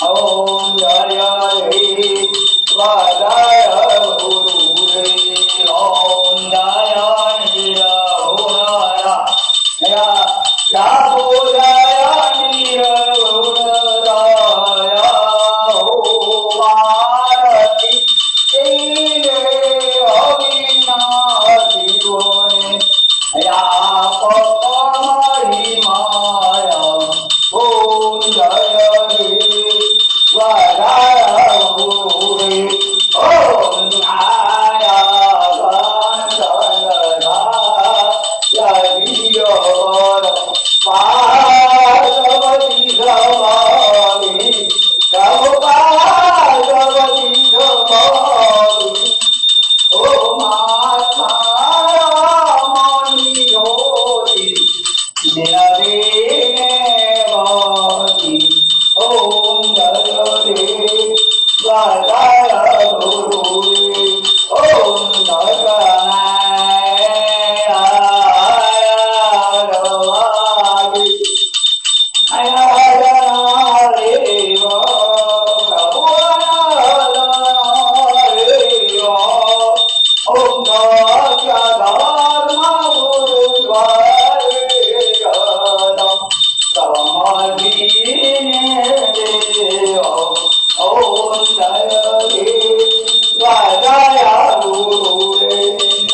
Om Jaya Hri Vajaya Guru Hri Om Jaya Hri Hora Ya Prabhu Jaya Hri Hora Om Bharati Tine Avinashi Gune Ya Papa Maya Om Jaya Hri Vajaya Guru Om Aya Vandana Yadiyo Bhagavati Dhamani Bhagavati Dhamani Om Atmaya Mani Jyoti Dinadine Vati Om Jaya Hri Vajaya Guru Om Jaya Ravadi Ayana Deva Prabhupada Deva Om Jaya Dharma Guru Dware Gadam Samadhine Deva Om Jaya Hri Vajaya Guru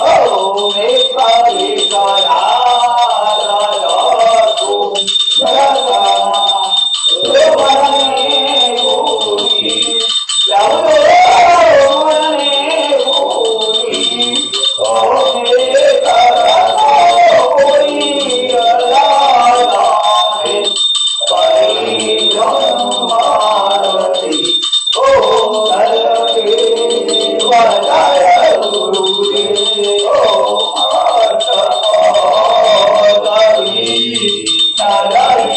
Om Ekari Gadadatu Jagana Romane Guri Romane Guri Om Ekari Gadadatu Parijammarati Om Jaya Hri Vajaya Guru Om Atmaya Narayan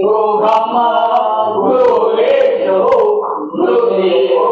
Guru Brahma, Guru Vishnu, Guru Deva